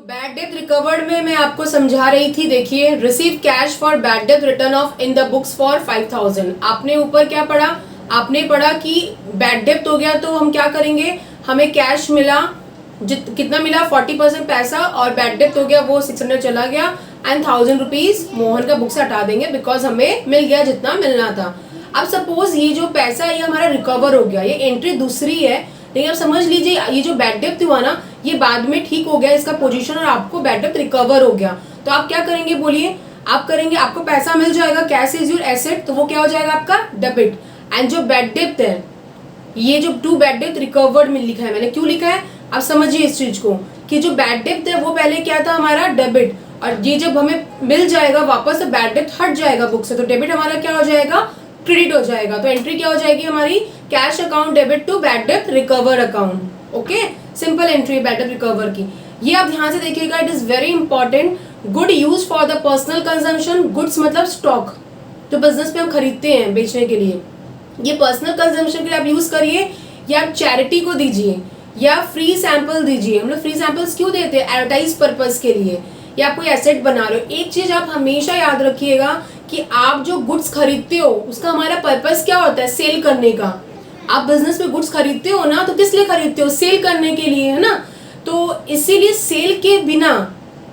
Bad debt recovered में मैं आपको समझा रही थी, देखिए receive cash for bad debt return of in the books for 5000। आपने ऊपर क्या पढ़ा, आपने पढ़ा कि बैड डेट हो गया तो हम क्या करेंगे, हमें कैश मिला, कितना मिला 40% पैसा, और बैड डेट हो गया वो 600 चला गया एंड 1000 रुपीज मोहन का बुक से हटा देंगे बिकॉज हमें मिल गया जितना मिलना था। अब सपोज ये जो पैसा है ये हमारा रिकवर हो गया, ये एंट्री दूसरी है, लेकिन अब समझ लीजिए ये जो बैड डेट हुआ ना ये बाद में ठीक हो गया इसका पोजीशन और आपको बैड डेट रिकवर हो गया, तो आप क्या करेंगे बोलिए, आप करेंगे, आपको पैसा मिल जाएगा, कैश इज योर एसेट, तो वो क्या हो जाएगा आपका डेबिट। एंड जो बैड डेट है, ये जो टू बैड डेट रिकवर्ड में लिखा है, मैंने क्यों लिखा है आप समझिए इस चीज को, कि जो बैड डेट है वो पहले क्या था हमारा डेबिट, और ये जब हमें मिल जाएगा वापस तो बैड डेट हट जाएगा बुक से, तो डेबिट हमारा क्या हो जाएगा, क्रेडिट हो जाएगा। तो एंट्री क्या हो जाएगी हमारी, cash account debit to bad debt recover account. Okay, simple entry bad debt recover की। ये आप ध्यान से देखिएगा, it is very important. Good use for the personal consumption, goods मतलब स्टॉक जो बिजनेस में हम खरीदते हैं बेचने के लिए, ये पर्सनल कंजम्पशन के लिए आप यूज करिए, या आप चैरिटी को दीजिए, या फ्री सैंपल दीजिए। हम लोग फ्री सैंपल्स क्यों देते हैं, एडवर्टाइज पर्पस के लिए, या आप कोई एसेट बना रहे हो। एक चीज आप हमेशा याद रखिएगा कि आप जो गुड्स खरीदते हो उसका हमारा पर्पस क्या होता है, सेल करने का। आप बिजनेस में गुड्स खरीदते हो ना तो किस लिए खरीदते हो, सेल करने के लिए, है ना। तो इसीलिए सेल के बिना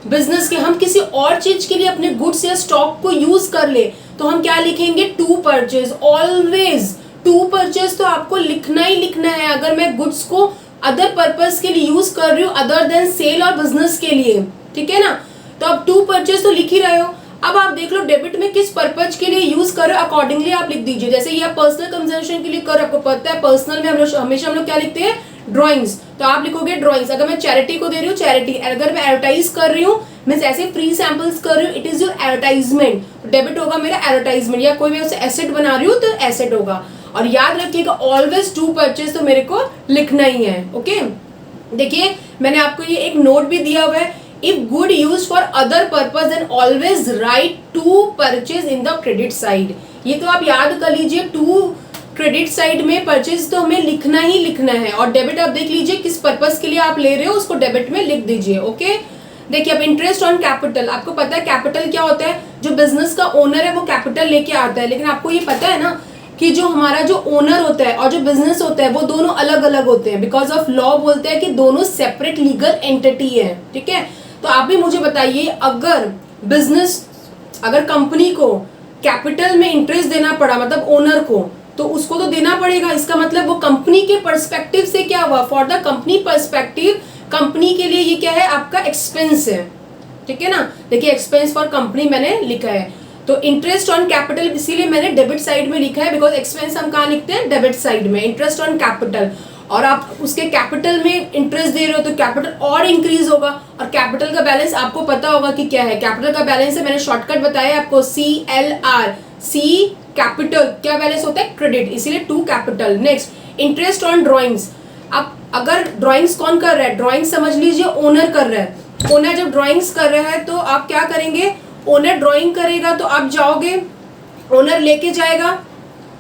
बिजनेस के हम किसी और चीज के लिए अपने गुड्स या स्टॉक को यूज कर ले तो हम क्या लिखेंगे, to purchase. Always to purchase तो आपको लिखना ही लिखना है। अगर मैं गुड्स को अदर पर्पस के लिए यूज कर रही हूँ अदर देन सेल और बिजनेस के लिए, ठीक है ना, तो आप टू परचेज तो लिख ही रहे हो। अब आप देख लो डेबिट में किस पर्पज के लिए यूज करो, अकॉर्डिंगली आप लिख दीजिए। जैसे ये आप पर्सनल कंजम्पशन के लिए करो, आपको पता है पर्सनल में हमेशा हम लोग क्या लिखते हैं, ड्राइंग्स, तो आप लिखोगे ड्राइंग्स। अगर मैं चैरिटी को दे रही हूँ चैरिटी, अगर मैं एडवर्टाइज कर रही हूँ मीन्स ऐसे फ्री सैंपल्स कर रही हूँ, it is your advertisement, debit होगा मेरा एडवर्टाइजमेंट, या कोई मैं उसे एसेट बना रही हूँ तो एसेट होगा। और याद रखिएगा ऑलवेज टू परचेज तो मेरे को लिखना ही है। ओके, देखिए मैंने आपको ये एक नोट भी दिया हुआ है, if good used for other purpose then always write to purchase in the credit side। ये तो आप याद कर लीजिए, टू क्रेडिट साइड में परचेज तो हमें लिखना ही लिखना है, और डेबिट आप देख लीजिए किस पर्पस के लिए आप ले रहे हो उसको डेबिट में लिख दीजिए। ओके, देखिए अब इंटरेस्ट ऑन कैपिटल, आपको पता है कैपिटल क्या होता है, जो बिजनेस का ओनर है वो कैपिटल लेके आता है, लेकिन आपको ये पता है ना कि जो हमारा जो ओनर होता है और जो बिजनेस होता है वो दोनों अलग अलग होते हैं, बिकॉज ऑफ लॉ बोलते हैं कि दोनों सेपरेट लीगल एंटिटी है, ठीक है। तो आप भी मुझे बताइए, अगर बिजनेस, अगर कंपनी को कैपिटल में इंटरेस्ट देना पड़ा मतलब ओनर को, तो उसको तो देना पड़ेगा, इसका मतलब वो कंपनी के पर्सपेक्टिव से क्या हुआ, for the company perspective, company के लिए ये क्या है आपका एक्सपेंस है, ठीक है ना। देखिए एक्सपेंस फॉर कंपनी मैंने लिखा है, तो इंटरेस्ट ऑन कैपिटल इसीलिए मैंने डेबिट साइड में लिखा है, बिकॉज एक्सपेंस हम कहाँ लिखते हैं, डेबिट साइड में, इंटरेस्ट ऑन कैपिटल। और आप उसके कैपिटल में इंटरेस्ट दे रहे हो तो कैपिटल और इंक्रीज होगा, और कैपिटल का बैलेंस आपको पता होगा कि क्या है, कैपिटल का बैलेंस है, मैंने शॉर्टकट बताया आपको, CLR, C कैपिटल, क्या बैलेंस होता है, क्रेडिट, इसीलिए to capital. Next interest on drawings, अब अगर ड्रॉइंग्स कौन कर रहा है, ड्रॉइंग समझ लीजिए ओनर कर रहा है, ओनर जब ड्रॉइंग्स कर रहा है तो आप क्या करेंगे, ओनर ड्रॉइंग करेगा तो आप जाओगे, ओनर लेके जाएगा,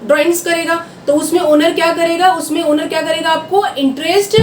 ड्रॉइंग्स करेगा, तो उसमें ओनर क्या करेगा, उसमें ओनर क्या करेगा, आपको इंटरेस्ट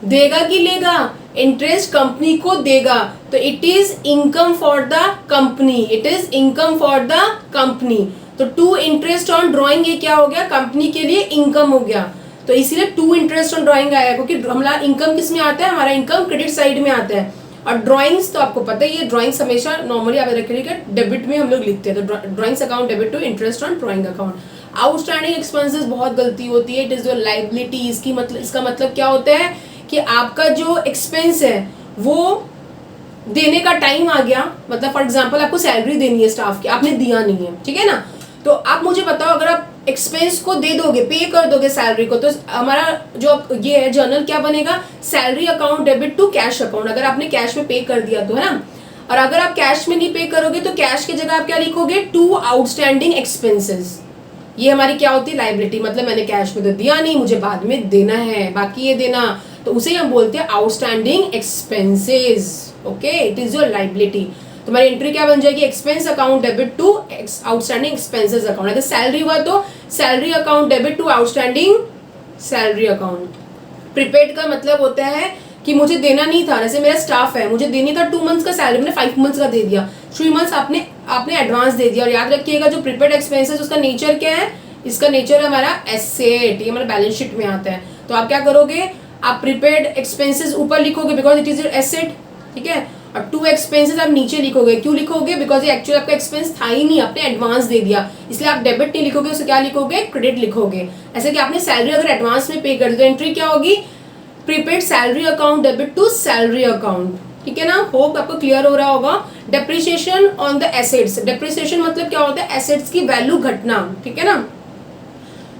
देगा कि लेगा, इंटरेस्ट कंपनी को देगा, तो it is income for the company, it is income for the company. तो टू इंटरेस्ट ऑन ड्रॉइंग ये क्या हो गया, कंपनी के लिए इनकम हो गया, तो इसीलिए टू इंटरेस्ट ऑन ड्रॉइंग आया, क्योंकि हमारा इनकम किस में आता है, हमारा इनकम क्रेडिट साइड में आता है। और ड्राइंग्स तो आपको पता ही है, ड्राइंग्स हमेशा नॉर्मली आप रखिएगा डेबिट में हम लोग लिखते हैं, तो drawings account debit to interest on drawing account. Outstanding expenses बहुत गलती होती है, इट इज योर लाइबिलिटी, इसका मतलब क्या होता है कि आपका जो एक्सपेंस है वो देने का टाइम आ गया, मतलब फॉर एग्जांपल आपको सैलरी देनी है स्टाफ की, आपने दिया नहीं है, ठीक है ना, तो आप मुझे बताओ अगर आप एक्सपेंस को दे दोगे, पे कर दोगे सैलरी को, तो हमारा जो ये है जर्नल क्या बनेगा, salary account debit to cash account, अगर आपने कैश में पे कर दिया तो, है ना। और अगर आप कैश में नहीं पे करोगे तो कैश की जगह आप क्या लिखोगे, टू आउटस्टैंडिंग एक्सपेंसेस, ये हमारी क्या होती है, लाइबिलिटी, मतलब मैंने कैश में तो दिया नहीं, मुझे बाद में देना है, बाकी ये देना, तो उसे हम बोलते हैं outstanding expenses. Okay, it is your liability. तो हमारी एंट्री क्या बन जाएगी, expense account debit to outstanding expenses account. अगर सैलरी हुआ तो salary account debit to outstanding salary account. Prepaid का मतलब होता है कि मुझे देना नहीं था, जैसे मेरा स्टाफ है, मुझे देनी था 2 मंथ्स का सैलरी, मैंने 5 मंथ्स का दे दिया, 3 मंथ्स आपने एडवांस दे दिया। और याद रखिएगा जो प्रीपेड एक्सपेंसेस उसका नेचर क्या है, इसका नेचर है हमारा एसेट, ये हमारा बैलेंस शीट में आता है। तो आप क्या करोगे, आप प्रीपेड एक्सपेंसेस ऊपर लिखोगे because it is your asset, ठीक है, और 2 एक्सपेंसेस आप नीचे लिखोगे। क्यों लिखोगे, बिकॉज ये एक्चुअली आपका एक्सपेंस था ही नहीं, आपने एडवांस दे दिया, इसलिए आप डेबिट नहीं लिखोगे, उसे क्या लिखोगे, क्रेडिट लिखोगे। ऐसे कि आपने सैलरी अगर एडवांस में पे कर दी तो एंट्री क्या होगी, prepaid salary account debit to salary account, ठीक है ना। होप आपको क्लियर हो रहा होगा। Depreciation on the assets, depreciation मतलब क्या होता है, एसेट्स की वैल्यू घटना, ठीक है ना।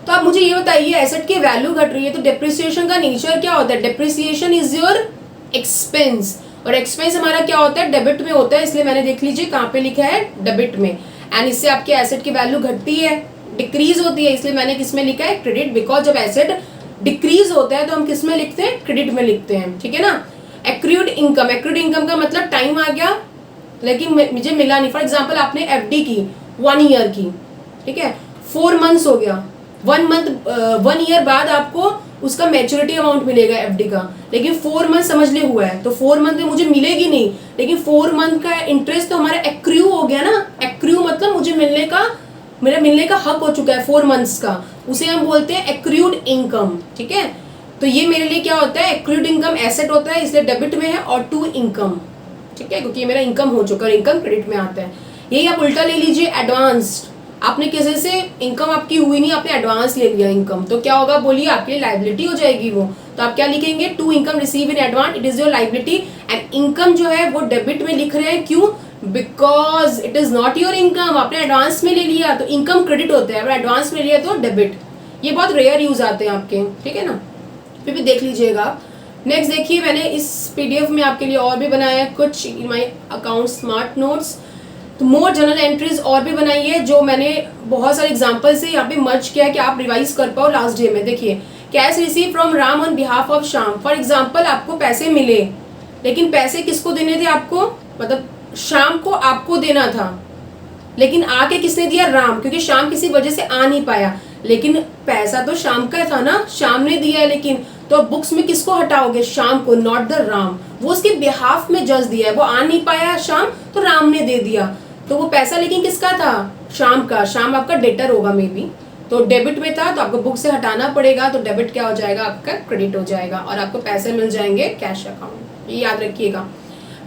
तो आप मुझे ये बताइए, एसेट की वैल्यू घट रही है तो डेप्रिसिएशन का नेचर क्या होता है, डेप्रिसिएशन इज योर एक्सपेंस, और एक्सपेंस हमारा क्या होता है, डेबिट में होता है, इसलिए मैंने देख लीजिए कहाँ पे लिखा है, डेबिट में। एंड इससे आपके एसेट की वैल्यू घटती है, डिक्रीज होती है, इसलिए मैंने किस में लिखा है, क्रेडिट, बिकॉज जब एसेट डिक्रीज होता है तो हम किस में लिखते हैं, क्रेडिट में लिखते हैं, ठीक है ना। एक्रूड इनकम, एक्रूड इनकम का मतलब टाइम आ गया लेकिन मुझे मिला नहीं। फॉर एग्जाम्पल आपने एफडी की 1 ईयर की, ठीक है, 4 मंथ्स हो गया, 1 ईयर बाद आपको उसका मैच्योरिटी अमाउंट मिलेगा एफडी का, लेकिन 4 मंथ समझ ले हुआ है तो 4 मंथ में मुझे मिलेगी नहीं, लेकिन 4 मंथ का इंटरेस्ट तो हमारा एक्रू हो गया ना। एक्रू मतलब मुझे मेरा मिलने का हक हो चुका है 4 मंथ्स का, उसे हम बोलते हैं एक्रूड इनकम, ठीक है। तो ये मेरे लिए क्या होता है, एक्रूड इनकम एसेट होता है, इसलिए डेबिट में है, और टू इनकम, ठीक है, क्योंकि ये मेरा इनकम हो चुका है, इनकम क्रेडिट में आता है। यही आप उल्टा ले लीजिए, एडवांस्ड, आपने किसी से इनकम आपकी हुई नहीं, आपने एडवांस ले लिया इनकम, तो क्या होगा बोलिए, आपकी लाइबिलिटी हो जाएगी वो। तो आप क्या लिखेंगे, to income receive in advance, it is your liability. And income जो है वो डेबिट में लिख रहे हैं, क्यों, because it is not your income, आपने एडवांस में ले लिया तो इनकम क्रेडिट होता है, अगर एडवांस में लिया तो डेबिट। ये बहुत रेयर यूज आते हैं आपके, ठीक है ना, फिर भी देख लीजिएगा। नेक्स्ट देखिए, मैंने इस पीडीएफ में आपके लिए और भी बनाया है कुछ माई अकाउंट स्मार्ट नोट्स, तो मोर जनरल एंट्रीज और भी बनाई है जो मैंने बहुत सारे एग्जांपल से यहाँ पे मर्ज किया है कि आप रिवाइज कर पाओ लास्ट डे में। देखिए, cash receive from Ram on behalf of Shyam, for example आपको पैसे मिले, लेकिन पैसे किसको देने थे आपको, मतलब श्याम को आपको देना था, लेकिन आके किसने दिया, राम, क्योंकि श्याम किसी वजह से आ नहीं पाया, लेकिन पैसा तो श्याम का था ना, श्याम ने दिया है, लेकिन तो बुक्स में किसको हटाओगे, श्याम को, नॉट द राम, वो उसके बिहाफ में जज दिया है, वो आ नहीं पाया श्याम तो राम ने दे दिया, तो वो पैसा लेकिन किसका था, श्याम का, श्याम आपका डेटर होगा मे बी, तो डेबिट में था तो आपको बुक से हटाना पड़ेगा, तो डेबिट क्या हो जाएगा, आपका क्रेडिट हो जाएगा, और आपको पैसे मिल जाएंगे कैश अकाउंट, ये याद रखिएगा।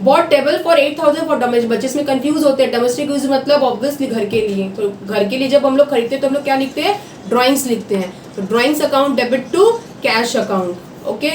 Bought table for 8,000 for domestic, बच्चे इसमें कंफ्यूज होते हैं, डोमेस्टिक यूज मतलब ऑब्वियसली घर के लिए, तो घर के लिए जब हम लोग खरीदते हैं तो हम लोग क्या लिखते हैं, ड्राइंग्स लिखते हैं, तो drawings account debit to cash account, okay.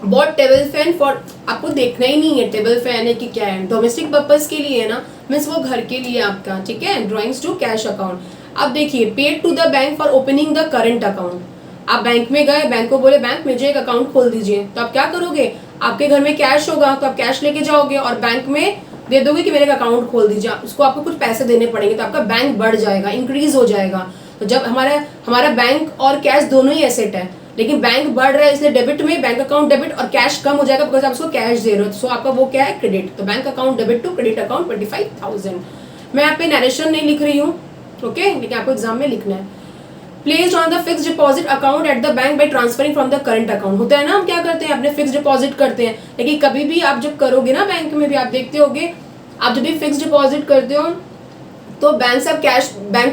Bought table fan for, आपको देखना ही नहीं है टेबल फैन है कि क्या है, डोमेस्टिक पर्पज के लिए है ना, मीन्स वो घर के लिए आपका, ठीक है, ड्राइंग्स टू कैश अकाउंट। अब देखिए, paid to the bank for opening the current account, आप बैंक में गए, बैंक को बोले बैंक मुझे एक अकाउंट खोल दीजिए, तो आप क्या करोगे, आपके घर में कैश होगा तो आप कैश लेके जाओगे और बैंक में दे दोगे कि मेरे का अकाउंट खोल दीजिए, उसको आपको कुछ पैसे देने पड़ेंगे, तो आपका बैंक बढ़ जाएगा, इंक्रीज हो जाएगा। तो जब हमारा बैंक और कैश दोनों ही एसेट है, लेकिन बैंक बढ़ रहा है इसलिए डेबिट में, बैंक अकाउंट डेबिट, और कैश कम हो जाएगा बिकॉज आप उसको कैश दे रहे हो, सो आपका वो क्या है, क्रेडिट। तो bank account debit to credit account 25,000। मैं यहाँ पे नरेशन नहीं लिख रही हूँ, ओके, लेकिन आपको एग्जाम में लिखना है। Placed on the fix deposit account at the bank by transferring from the current account, होता है ना, हम क्या करते हैं, अपने फिक्स डिपॉजिट करते हैं, लेकिन कभी भी आप जब करोगे ना, बैंक में भी आप देखते होगे, आप जब भी फिक्स डिपॉजिट करते हो तो बैंक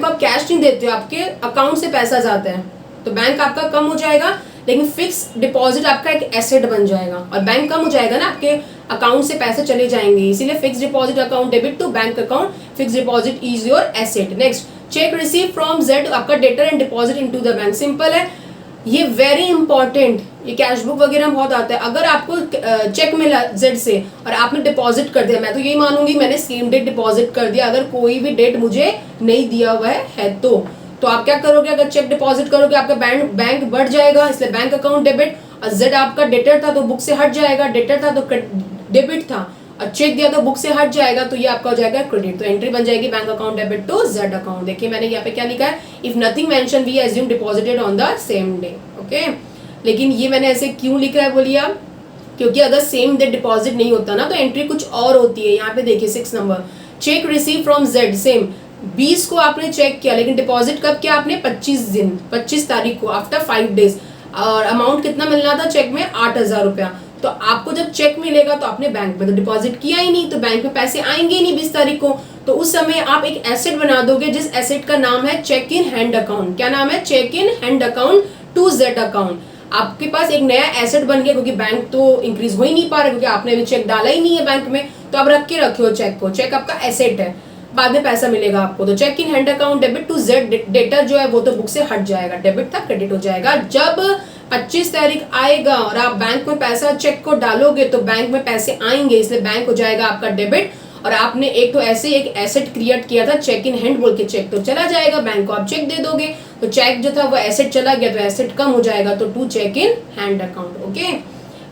को आप कैश नहीं देते हो, आपके अकाउंट से पैसा जाता है, तो बैंक आपका कम हो जाएगा, लेकिन फिक्स डिपॉजिट आपका एक एसेट बन जाएगा, और बैंक कम हो जाएगा ना, आपके अकाउंट से पैसे चले जाएंगे, इसीलिए fix deposit account debit to bank account, fix deposit is your asset. Next, cheque receive from Z, आपका debtor and deposit into the bank, simple है, ये वेरी इंपॉर्टेंट, ये कैश बुक वगैरह में बहुत आता है। अगर आपको चेक मिला जेड से और आपने डिपॉजिट कर दिया, मैं तो यही मानूंगी मैंने सेम डेट डिपॉजिट कर दिया, अगर कोई भी डेट मुझे नहीं दिया हुआ है तो आप क्या करोगे, अगर चेक डिपॉजिट करोगे आपका बैंक बढ़ जाएगा, इसलिए बैंक अकाउंट डेबिट, और जेड आपका डेटर था तो बुक से हट जाएगा, डेटर था तो डेबिट था, और चेक दिया तो बुक से हट जाएगा, तो ये आपका हो जाएगा क्रेडिट, तो एंट्री बन जाएगी bank account debit to Z account. देखिए मैंने यहाँ पे क्या लिखा है, if nothing mention we assume deposited on the same day, okay. लेकिन ये मैंने ऐसे क्यों लिखा है बोलिए आप, क्योंकि अगर सेम डे डिपॉजिट नहीं होता ना तो एंट्री कुछ और होती है। यहाँ पे देखिए 6 number, check receive from Z, same 20 को आपने चेक किया, लेकिन डिपॉजिट कब किया आपने, 25 तारीख को, आफ्टर 5 डेज, और अमाउंट कितना मिलना था चेक में, 8,000 रुपया, तो आपको जब चेक मिलेगा तो आपने बैंक में तो डिपॉजिट किया ही नहीं, तो बैंक में पैसे आएंगे ही नहीं 20 तारीख को। तो उस समय आप एक एसेट बना दोगे जिस एसेट का नाम है चेक इन हैंड अकाउंट। क्या नाम है? Cheque in hand account to Z account. आपके पास एक नया एसेट बन गया, क्योंकि बैंक तो इंक्रीज हो ही नहीं पा रहा, क्योंकि आपने अभी चेक डाला ही नहीं है बैंक में, तो आप रख के रखे हो चेक को। चेक आपका एसेट है, बाद में पैसा मिलेगा आपको। तो cheque in hand account debit to Z, debtor जो है वो तो बुक से हट जाएगा, डेबिट था क्रेडिट हो जाएगा। जब 25 तारीख आएगा और आप बैंक में पैसा चेक को डालोगे तो बैंक में पैसे आएंगे, इसलिए बैंक हो जाएगा आपका डेबिट। और आपने एक तो ऐसे एक एसेट क्रिएट किया था चेक इन हैंड बोल के, चेक तो चला जाएगा, बैंक को आप चेक दे दोगे, तो चेक जो था वो एसेट चला गया, तो एसेट कम हो जाएगा, तो to cheque in hand account. Okay,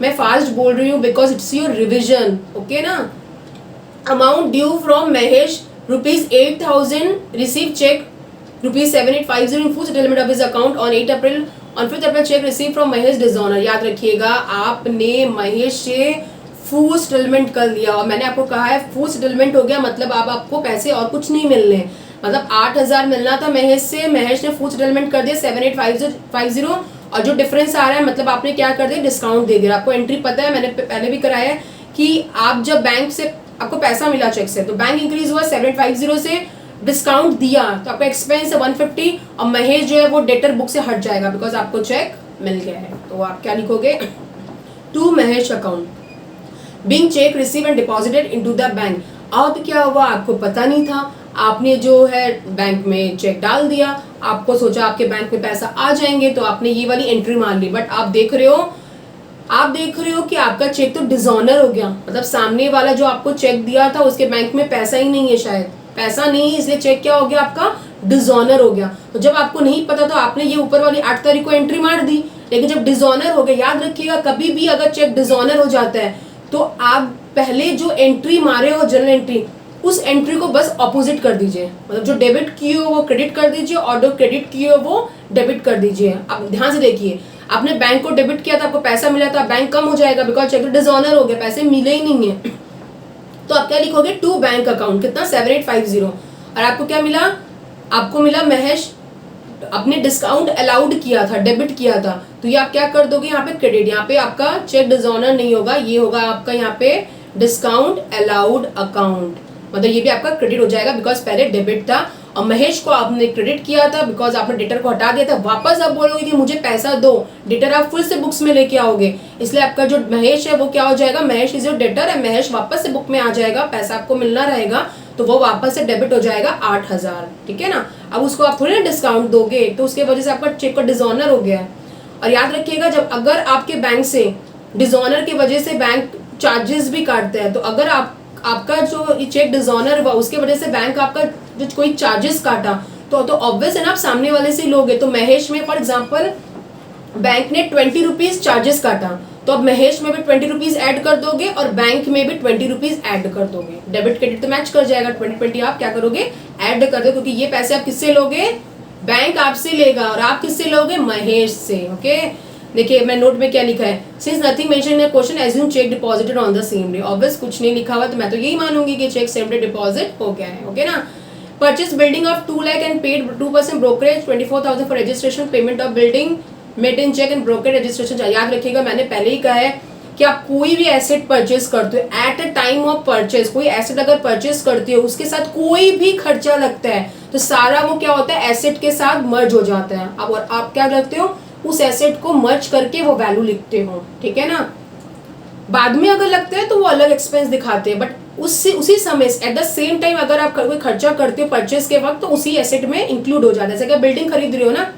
मैं फास्ट बोल रही हूँ because it's your revision. Okay ना। Amount due from Mahesh ₹8,000, receive cheque ₹7850 in full settlement of his account on 8 April। on 5th April check receive from Mahesh dishonour. याद रखिएगा, आपने महेश से full settlement कर लिया, और मैंने आपको कहा है फुल सेटलमेंट हो गया मतलब अब आपको पैसे और कुछ नहीं मिलने। मतलब 8,000 मिलना था महेश से, महेश ने फुल सेटलमेंट कर दिया 7850, और जो डिफरेंस आ रहा है मतलब आपने क्या कर दिया, डिस्काउंट दे दिया। आपको एंट्री पता है, मैंने पहले भी कराया है कि आप जब बैंक से आपको पैसा मिला चेक से, तो बैंक इंक्रीज हुआ 750 से, डिस्काउंट दिया तो आपका एक्सपेंस है 150, और महेश जो है वो डेटर बुक से हट जाएगा बिकॉज आपको चेक मिल गया है। तो आप क्या लिखोगे, to Mahesh account being cheque receive and deposited into the bank. अब क्या हुआ, आपको पता नहीं था, आपने जो है बैंक में चेक डाल दिया, आपको सोचा आपके बैंक में पैसा आ जाएंगे, तो आपने ये वाली एंट्री मान ली। बट आप देख रहे हो कि आपका चेक तो डिसऑनर हो गया, मतलब सामने वाला जो आपको चेक दिया था उसके बैंक में पैसा ही नहीं है, शायद पैसा नहीं है, इसलिए चेक क्या हो गया आपका, डिसऑनर हो गया। तो जब आपको नहीं पता तो आपने ये ऊपर वाली 8 तारीख को एंट्री मार दी, लेकिन जब डिसऑनर हो गया, याद रखिएगा कभी भी अगर चेक डिसऑनर हो जाता है तो आप पहले जो एंट्री मारे हो जनरल एंट्री, उस एंट्री को बस ऑपोजिट कर दीजिए, मतलब जो डेबिट किए हो वो क्रेडिट कर दीजिए और जो क्रेडिट किए हो वो डेबिट कर दीजिए। अब ध्यान से देखिए, आपने बैंक को डेबिट किया था, आपको पैसा मिला था, बैंक कम हो जाएगा बिकॉज चेक डिसऑनर हो गया, पैसे मिले ही नहीं है। तो आप क्या लिखोगे, टू बैंक अकाउंट, कितना 7850, और आपको क्या मिला, आपको मिला महेश अपने डिस्काउंट अलाउड किया था, डेबिट किया था, तो ये आप क्या कर दोगे, यहाँ पे क्रेडिट, यहाँ पे आपका चेक डिसऑनर नहीं होगा, ये होगा आपका यहाँ पे डिस्काउंट अलाउड अकाउंट, मतलब ये भी आपका क्रेडिट हो जाएगा बिकॉज पहले डेबिट था और महेश को आपने क्रेडिट किया था बिकॉज आपने डेटर को हटा दिया था। वापस आप बोलोगे कि मुझे पैसा दो, डेटर आप फिर से बुक्स में लेके आओगे, इसलिए आपका जो महेश है वो क्या हो जाएगा, महेश इज योर डेटर है, महेश वापस से बुक में आ जाएगा, पैसा आपको मिलना रहेगा तो वो वापस से डेबिट हो जाएगा 8,000, ठीक है ना। अब उसको आप थोड़ी ना डिस्काउंट दोगे, तो उसके वजह से आपका चेक का डिसऑनर हो गया है। और याद रखिएगा, जब अगर आपके बैंक से डिसऑनर की वजह से बैंक चार्जेस भी काटते हैं, तो अगर आपका जो चेक डिसऑनर हुआ उसके वजह से बैंक आपका जो कोई चार्जेस काटा तो ऑब्वियस है ना, आप सामने वाले से लोगे। तो महेश में फॉर एग्जांपल बैंक ने 20 रुपीज चार्जेस काटा, तो अब महेश में भी 20 रुपीज ऐड कर दोगे और बैंक में भी 20 रुपीज ऐड कर दोगे, डेबिट क्रेडिट तो मैच कर जाएगा, 20 आप क्या करोगे, ऐड कर दो, क्योंकि ये पैसे आप किससे लोगे, बैंक आपसे लेगा, और आप किससे लोगे, महेश से। ओके, देखिए मैं नोट में क्या लिखा है, since nothing mention in the question assume check deposited on the same day. Obvious कुछ नहीं लिखा हुआ तो मैं तो यही मानूंगी कि चेक सेम डे डिपॉजिट हो गया है। ओके ना। Purchase building of 2 lakh and paid 2% brokerage 24,000 for registration, payment of building made in cheque and broker registration. याद रखिएगा, मैंने पहले ही कहा है कि आप कोई भी एसेट परचेज करते हो at a time of purchase, कोई एसेट अगर परचेज करते हो उसके साथ कोई भी खर्चा लगता है तो सारा वो क्या होता है, एसेट के साथ मर्ज हो जाता है। अब और आप क्या करते हो, उस एसेट को मर्ज करके वो वैल्यू लिखते हो, ठीक है ना। बाद में अगर लगते हैं तो वो अलग एक्सपेंस दिखाते हैं, बट उसी समय एट द सेम टाइम अगर आप कोई खर्चा करते हो परचेज के वक्त तो उसी एसेट में इंक्लूड हो जाता है। जैसे कि बिल्डिंग खरीद रहे हो ना,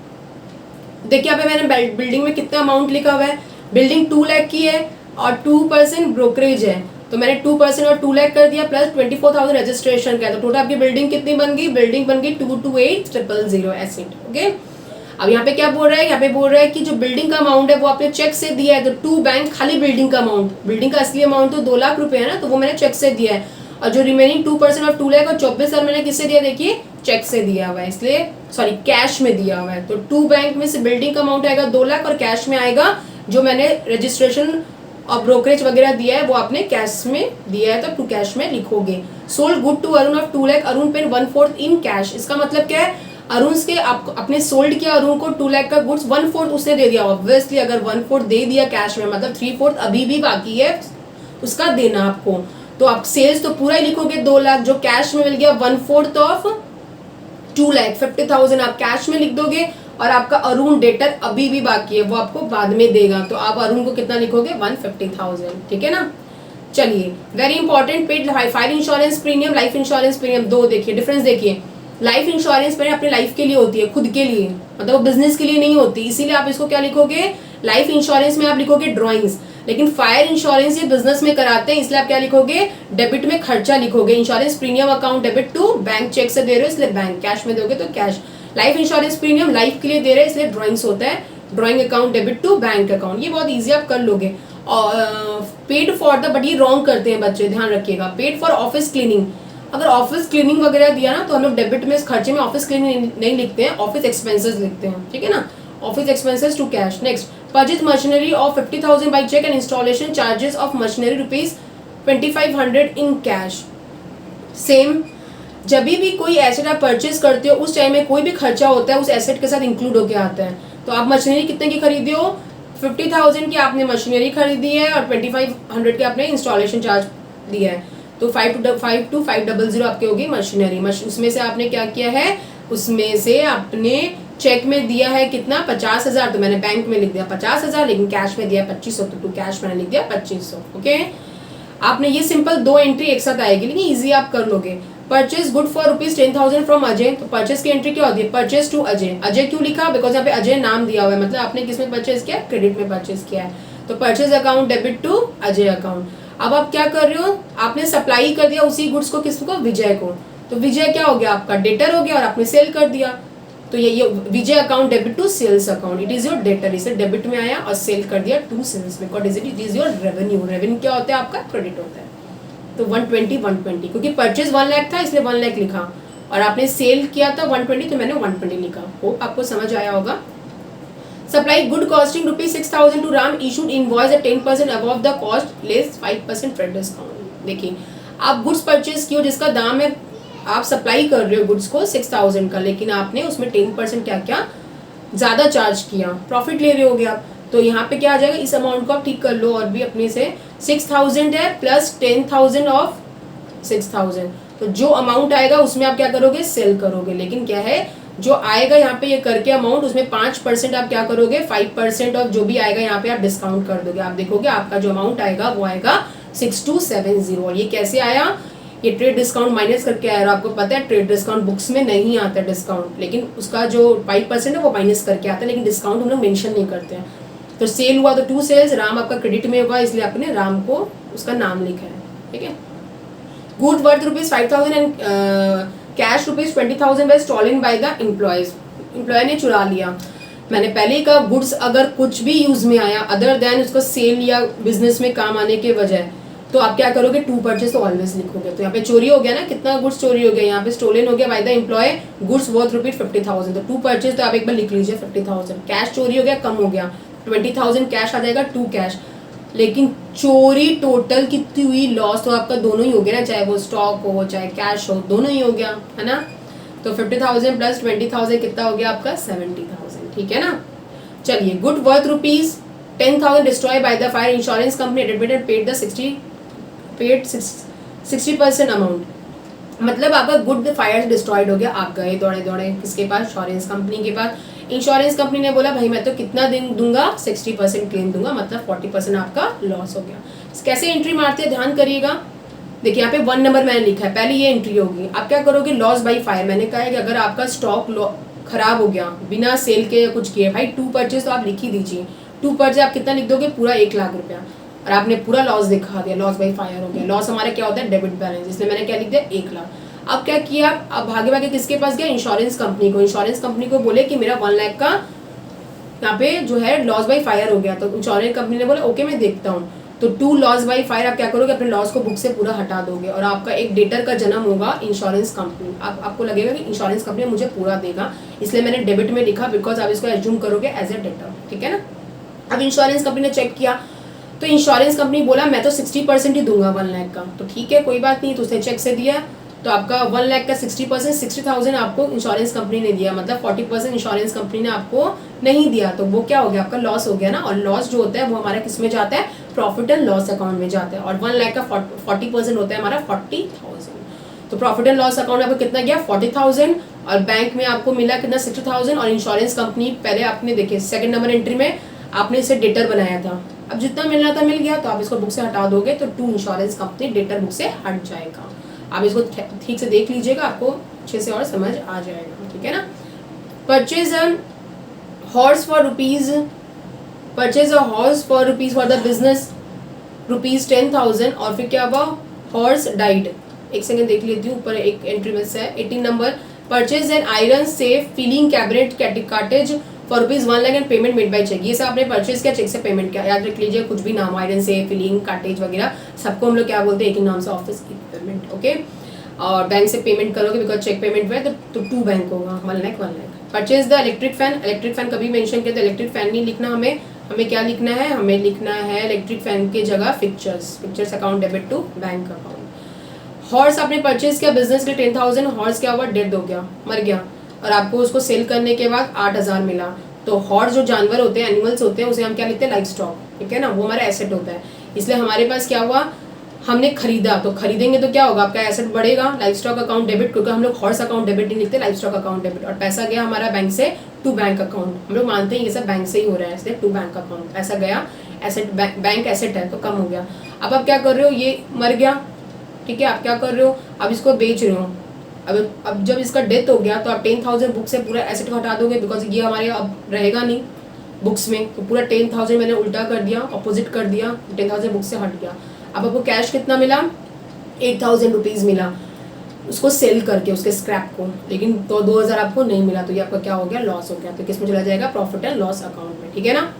देखिए यहाँ पे मैंने बिल्डिंग में कितना अमाउंट लिखा हुआ है, बिल्डिंग 2 लाख की है और 2% ब्रोकरेज है, तो मैंने 2% और 2 लाख कर दिया प्लस 24,000 रजिस्ट्रेशन का, तो टोटल आपकी बिल्डिंग कितनी बन गई, बिल्डिंग बन गई 228,000 एसेट। ओके, अब यहाँ पे क्या बोल रहा है, यहाँ पे बोल रहा है कि जो बिल्डिंग का अमाउंट है वो आपने चेक से दिया है, तो टू बैंक खाली बिल्डिंग का अमाउंट, बिल्डिंग का असली अमाउंट तो 2 लाख रुपए है ना, तो वो मैंने चेक से दिया है, और जो रिमेनिंग 2% ऑफ 2 लाख और 24,000 मैंने किससे दिया, देखिए चेक से दिया हुआ है, इसलिए सॉरी कैश में दिया हुआ है। तो टू बैंक में से बिल्डिंग का अमाउंट आएगा 2 लाख और कैश में आएगा जो मैंने रजिस्ट्रेशन और ब्रोकरेज वगैरह दिया है वो आपने कैश में दिया है, तो टू कैश में लिखोगे। Sold good to Arun of 2 lakh, Arun paid 1/4 in cash. इसका मतलब क्या है, अरुण के आप अपने सोल्ड किया अरुण को 2 लाख का गुड्स, 1/4 उसने दे दिया। ऑब्वियसली अगर 1/4 दे दिया कैश में, मतलब 3/4 अभी भी बाकी है उसका देना आपको, तो आप सेल्स तो पूरा ही लिखोगे 2 लाख, जो कैश में मिल गया 1/4 ऑफ 2 लाख 50,000 आप कैश में लिख दोगे, और आपका अरुण डेटर अभी भी बाकी है वो आपको बाद में देगा, तो आप अरुण को कितना लिखोगे 150,000, ठीक है ना। चलिए very important, paid fire insurance premium, life insurance premium, दो देखिए डिफरेंस देखिए। लाइफ इंश्योरेंस प्रीमियम अपने लाइफ के लिए होती है, खुद के लिए, मतलब वो बिजनेस के लिए नहीं होती, इसीलिए आप इसको क्या लिखोगे, लाइफ इंश्योरेंस में आप लिखोगे ड्रॉइंग्स, लेकिन फायर इंश्योरेंस ये बिजनेस में कराते हैं इसलिए आप क्या लिखोगे, डेबिट में खर्चा लिखोगे। Insurance premium account debit to bank, cheque से दे रहे हो इसलिए बैंक, कैश में दोगे तो cash. Life insurance premium life के लिए दे रहे हैं इसलिए ड्रॉइंग्स होता है, drawing account debit to bank account, ये बहुत ईजी आप कर लोगे। पेड फॉर द, बट ये रॉन्ग करते हैं बच्चे, ध्यान रखिएगा। पेड फॉर ऑफिस क्लीनिंग, अगर ऑफिस क्लीनिंग वगैरह दिया ना तो हम लोग डेबिट में इस खर्चे में ऑफिस क्लीनिंग नहीं लिखते हैं, ऑफिस एक्सपेंसेस लिखते हैं, ठीक है ना, office expenses to cash. Next, purchase machinery of 50,000 by cheque and installation charges of machinery rupees 2500 in cash. Same, जब भी कोई एसेट आप परचेज करते हो उस टाइम में कोई भी खर्चा होता है उस एसेट के साथ इंक्लूड होके आता है। तो आप मशीनरी कितने की खरीदी हो, 50,000 की आपने मशीनरी खरीदी है और 2500 के आपने इंस्टॉलेशन चार्ज दिया है, तो 5,500 आपके होगी मशीनरी। उसमें से आपने क्या किया है, उसमें से आपने चेक में दिया है कितना 50,000, तो मैंने बैंक में लिख दिया 50,000, लेकिन कैश में दिया 2500, तो कैश मैंने लिख दिया 2500। ओके, आपने ये सिंपल दो एंट्री एक साथ आएगी, लेकिन इजी आप कर लोगे। Purchase good for ₹10,000 from Ajay, तो परचेज की एंट्री क्या होती है, परचेज टू अजय। अजय क्यों लिखा, बिकॉज यहाँ पे अजय नाम दिया हुआ है, मतलब आपने किस में परचेज किया, क्रेडिट में परचेज किया है, तो purchase account debit to Ajay account. अब आप क्या कर रहे हो, आपने सप्लाई कर दिया उसी गुड्स को, किसको, विजय को, तो विजय क्या हो गया, आपका डेटर हो गया, और आपने सेल कर दिया, तो ये Vijay account debit to sales account, it is your debtor, इसे डेबिट में आया और सेल कर दिया to sales, because it is your revenue. Revenue क्या होता है आपका, क्रेडिट होता है। तो 120 क्योंकि परचेज 1 लाख था इसलिए 1 लाख लिखा, और आपने सेल किया था 120 तो मैंने 120 लिखा। होप आपको समझ आया होगा। Supply good costing ₹6,000 to Ram, issued invoice at 10% above the cost less 5% trade discount. देखिए आप गुड्स परचेज किए जिसका दाम है, आप सप्लाई कर रहे हो गुड्स को 6,000 का, लेकिन आपने उसमें 10% क्या क्या ज्यादा चार्ज किया, प्रॉफिट ले रहे होगे आप, तो यहाँ पे क्या आ जाएगा, इस अमाउंट को आप ठीक कर लो और भी अपने से 6,000 है प्लस 10,000 ऑफ 6,000, तो जो अमाउंट आएगा उसमें आप क्या करोगे, सेल करोगे, लेकिन क्या है जो आएगा यहाँ पे ये करके अमाउंट, उसमें 5% आप क्या करोगे, 5% ऑफ जो भी आएगा यहाँ पे आप डिस्काउंट कर दोगे। आप देखोगे आपका जो अमाउंट आएगा वो आएगा 6270। और ये कैसे आया, ये ट्रेड डिस्काउंट माइनस करके आया, और आपको पता है ट्रेड डिस्काउंट बुक्स में नहीं आता डिस्काउंट, लेकिन उसका जो 5% है वो माइनस करके आता है, लेकिन डिस्काउंट हम लोग मेंशन नहीं करते हैं। तो सेल हुआ तो 2 सेल्स, राम आपका क्रेडिट में होगा इसलिए आपने राम को उसका नाम लिखा है, ठीक है। Good worth ₹5,000 and cash ₹20,000 by stolen by the employees, employee ने चुरा लिया। मैंने पहले ही कहा गुड्स अगर कुछ भी यूज में आया अदर देन उसका सेल या बिजनेस में काम आने के बजाय, तो आप क्या करोगे, टू परचेज तो ऑलवेज लिखोगे। तो यहाँ पे चोरी हो गया ना, कितना गुड्स चोरी हो गया, यहाँ पे स्टोलन हो गया by the employee, goods worth ₹50,000, तो टू परचेज तो आप एक बार लिख लीजिए 50,000। कैश चोरी हो गया, कम हो गया, 20,000 कैश आ जाएगा, टू कैश, लेकिन चोरी टोटल कितनी हुई, लॉस तो आपका दोनों ही हो गया ना, चाहे वो स्टॉक हो चाहे कैश हो, दोनों ही हो गया है ना। तो 50,000 प्लस 20,000 कितना हो गया आपका, 70,000, ठीक है ना। चलिए, good worth ₹10,000 destroy by the fire insurance company admitted paid 60% amount, मतलब आपका गुड फायर डिस्ट्रॉयड हो गया, आप गए दौड़े दौड़े किसके पास, इंश्योरेंस कंपनी के पास। इंश्योरेंस कंपनी ने बोला भाई मैं तो कितना दिन दूंगा, 60% क्लेम दूंगा, मतलब 40% आपका लॉस हो गया। कैसे एंट्री मारते हैं ध्यान करिएगा। देखिए यहाँ पे 1 नंबर मैंने लिखा है, पहले ये एंट्री होगी। आप क्या करोगे, लॉस बाई फायर, मैंने कहा है कि अगर आपका स्टॉक खराब हो गया बिना सेल के या कुछ किए, भाई टू परचेज तो आप लिख ही दीजिए, टू परचेज आप कितना लिख दोगे, पूरा 1 लाख रुपया, और आपने पूरा लॉस दिखा दिया, लॉस बाई फायर हो गया। लॉस हमारा क्या होता है, डेबिट बैलेंस, इसलिए मैंने क्या लिख दिया, 1 लाख। अब क्या किया, अब भागे भागे किसके पास गया, इंश्योरेंस कंपनी को। इंश्योरेंस कंपनी को बोले कि मेरा 1 लाख का यहाँ पे जो है लॉस बाई फायर हो गया, तो इंश्योरेंस कंपनी ने बोला ओके मैं देखता हूँ। तो 2 लॉस बाई फायर आप क्या करोगे, अपने लॉस को बुक से पूरा हटा दोगे, और आपका एक डेटर का जन्म होगा इंश्योरेंस कंपनी। आपको लगेगा कि इंश्योरेंस कंपनी मुझे पूरा देगा, इसलिए मैंने डेबिट में लिखा, बिकॉज आप इसको एज्यूम करोगे एज ए डेटर, ठीक है ना। अब इंश्योरेंस कंपनी ने चेक किया, तो इंश्योरेंस कंपनी बोला मैं तो 60% ही दूंगा 1 लाख का, तो ठीक है कोई बात नहीं, तो उसने चेक से दिया तो आपका 1 लाख का 60%, 60,000 आपको इंश्योरेंस कंपनी ने दिया, मतलब 40% इंश्योरेंस कंपनी ने आपको नहीं दिया, तो वो क्या हो गया, आपका लॉस हो गया ना। और लॉस जो होता है वो हमारा किस में जाता है, प्रॉफिट एंड लॉस अकाउंट में जाता है। और 1 लाख का 40% होता है हमारा 40,000, तो प्रॉफिट एंड लॉस अकाउंट आपको कितना गया 40,000, और बैंक में आपको मिला कितना 60,000, और इंश्योरेंस कंपनी पहले आपने देखिए सेकंड नंबर एंट्री में आपने इसे डेटर बनाया था, अब जितना मिलना था मिल गया, तो आप इसको बुक से हटा दोगे तो to insurance company debtor book से हट जाएगा। आप इसको ठीक से देख लीजिएगा, आपको अच्छे से और समझ आ जाएगा, ठीक है ना। Purchase a horse for rupees, purchase a horse for rupees for the business rupees 10,000, और फिर क्या हुआ, हॉर्स डाइड। एक सेकंड देख लेती हूँ, ऊपर एक एंट्री में से है 18 number, purchase an iron safe filing cabinet cartage for rupees 1 lakh and payment made by cheque. ये सब आपने परचेज किया, चेक से पेमेंट किया, याद रख लीजिए, कुछ भी नाम आयरन सेफ फीलिंग कार्टेज वगैरह सबको हम लोग क्या बोलते हैं, एक ही नाम से, ऑफिस की पेमेंट, ओके। और बैंक से पेमेंट करोगे बिकॉज चेक पेमेंट हुआ है, तो 2 बैंक होगा, 1 lakh 1 lakh. Purchase the electric fan, electric fan कभी मेंशन किया तो इलेक्ट्रिक फैन नहीं लिखना हमें, हमें क्या लिखना है, हमें लिखना है इलेक्ट्रिक फैन की जगह fixtures, fixtures account debit to bank account. Horse आपने परचेज किया बिजनेस के 10,000, हॉर्स क्या हुआ, डेड हो गया, मर गया, और आपको उसको सेल करने के बाद 8,000 मिला। तो हॉर्स जो जानवर होते हैं, एनिमल्स होते हैं, उसे हम क्या लिखते हैं, लाइफ स्टॉक, ठीक है ना, वो हमारा एसेट होता है। इसलिए हमारे पास क्या हुआ, हमने खरीदा, तो खरीदेंगे तो क्या होगा, आपका एसेट बढ़ेगा, लाइफ स्टॉक अकाउंट डेबिट, क्योंकि हम लोग हॉर्स अकाउंट डेबिट नहीं लिखते, लाइफ स्टॉक अकाउंट डेबिट। और पैसा गया हमारा बैंक से टू बैंक अकाउंट, हम लोग मानते हैं ये सब बैंक से ही हो रहा है, इसलिए टू बैंक अकाउंट, पैसा गया, एसेट बैंक एसेट है तो कम हो गया। अब आप क्या कर रहे हो, ये मर गया, ठीक है, आप क्या कर रहे हो, अब इसको बेच रहे हो। अब जब इसका डेथ हो गया तो आप 10,000 बुक से पूरा एसेट हटा दोगे, बिकॉज ये हमारे अब रहेगा नहीं बुक्स में, तो पूरा 10,000 मैंने उल्टा कर दिया, अपोजिट कर दिया, 10,000 बुक से हट गया। अब आपको कैश कितना मिला, 8,000 रुपीज़ मिला उसको सेल करके, उसके स्क्रैप को, लेकिन तो 2,000 आपको नहीं मिला, तो ये आपका क्या हो गया, लॉस हो गया। तो किस में चला जाएगा, प्रॉफिट एंड लॉस अकाउंट में, ठीक है ना।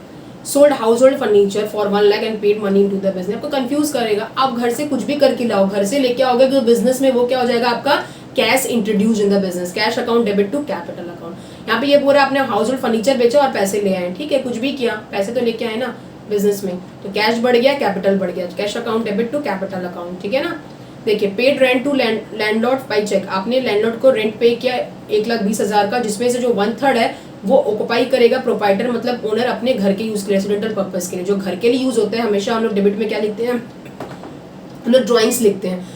Sold house hold furniture for 1 lakh and paid money into the business. आपको कंफ्यूज करेगा, आप घर से कुछ भी करके लाओ, घर से लेके आओगे तो बिजनेस में वो क्या हो जाएगा, आपका cash introduce in the business, cash account debit to capital account. यहाँ पे ये पूरा आपने हाउस होल्ड फर्नीचर बेचा और पैसे ले आए, ठीक है, कुछ भी किया, पैसे तो लेके आए ना बिजनेस में, तो कैश बढ़ गया, कैपिटल बढ़ गया, cash account debit to capital account, ठीक है ना। देखिए, paid rent to landlord by cheque, आपने लैंडलॉर्ड को रेंट पे किया 1,20,000 का, जिसमें से जो 1/3 है वो ऑक्युपाई करेगा प्रोपाइटर, मतलब ओनर अपने घर के यूज के लिए, रेसिडेंटल पर्पस के लिए। जो घर के लिए यूज होता है, हमेशा हम लोग डेबिट में क्या लिखते हैं, हम लोग ड्राइंग्स लिखते हैं,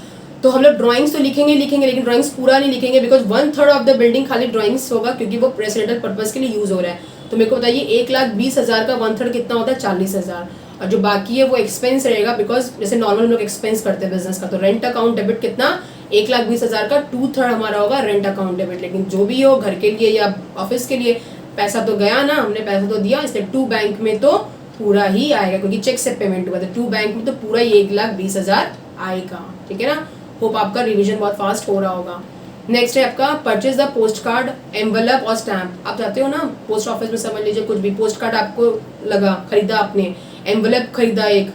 तो हम लोग ड्राइंग्स तो लिखेंगे लेकिन ड्राइंग्स पूरा नहीं लिखेंगे, बिकॉज 1/3 ऑफ द बिल्डिंग खाली ड्राइंग्स होगा, क्योंकि वो रेसिडेंटल पर्पस के लिए यूज हो रहा है। तो मेरे को बताइए 1,20,000 का 1/3 कितना होता है, 40,000, और जो बाकी है वो एक्सपेंस रहेगा, बिकॉज जैसे नॉर्मल लोग एक्सपेंस करते हैं बिजनेस का। तो रेंट अकाउंट डेबिट कितना, 1,20,000 का 2/3 हमारा होगा रेंट अकाउंट डेबिट। लेकिन जो भी हो, घर के लिए या ऑफिस के लिए, पैसा तो गया ना, हमने पैसा तो दिया, इसलिए टू बैंक में तो पूरा ही आएगा, क्योंकि चेक से पेमेंट हुआ, तो टू बैंक में तो पूरा ही 1,20,000 आएगा, ठीक है ना। होप आपका रिवीजन बहुत फास्ट हो रहा होगा। नेक्स्ट है आपका purchase the post card, envelope और स्टैम्प। आप जाते हो ना पोस्ट ऑफिस में, समझ लीजिए कुछ भी, पोस्ट कार्ड आपको लगा, खरीदा आपने, एनवेलप खरीदा, एक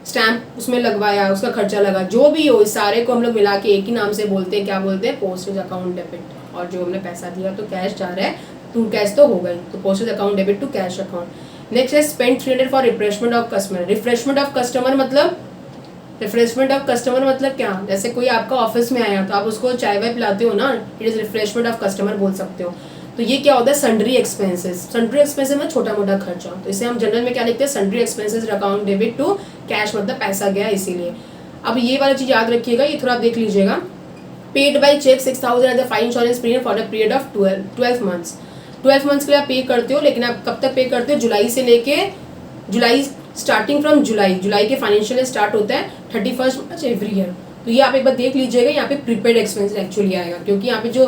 स्टैम्प उसमें लगवाया, उसका खर्चा लगा, जो भी हो, इस सारे को हम लोग मिला के एक ही नाम से बोलते हैं, क्या बोलते हैं, पोस्टेज अकाउंट डेबिट। और जो हमने पैसा दिया तो कैश जा रहा है, टू कैश तो हो गई, तो postage account debit to cash account. Next है spend 300 for refreshment of customer. Refreshment of customer मतलब, रिफ्रेशमेंट ऑफ कस्टमर मतलब क्या, जैसे कोई आपका ऑफिस में आया तो आप उसको चाय वाय पिलाते हो ना, it is refreshment of customer बोल सकते हो। तो ये क्या होता है, सन्ड्री एक्सपेंसेस। सन्ड्री एक्सपेंसेस में छोटा मोटा खर्चा, तो इसे हम जनरल में क्या लिखते हैं, sundry expenses account debit to cash, मतलब पैसा गया इसीलिए। अब ये वाली चीज याद रखिएगा, ये थोड़ा आप देख लीजिएगा। Paid by cheque 6,000 as a fine insurance premium for a period of 12 months. 12 months के लिए आप पे करते हो, लेकिन आप कब तक पे करते हो, जुलाई से लेके, जुलाई स्टार्टिंग फ्रॉम जुलाई के फाइनेंशियल स्टार्ट होता है 31 मार्च एवरी ईयर। तो ये आप एक बार देख लीजिएगा, यहाँ पे प्रीपेड एक्सपेंस एक्चुअली आएगा, क्योंकि यहाँ पे जो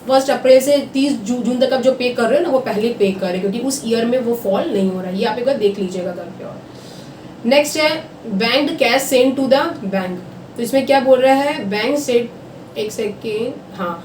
1 अप्रैल से 30 जून तक आप जो पे कर रहे हो ना, वो पहले पे करें, क्योंकि उस ईयर में वो फॉल नहीं हो रहा है। ये आप एक बार देख लीजिएगा घर पे। और नेक्स्ट है bank cash send to the bank. तो इसमें क्या बोल रहा है, बैंक सेंड, एक सेकेंड, हाँ,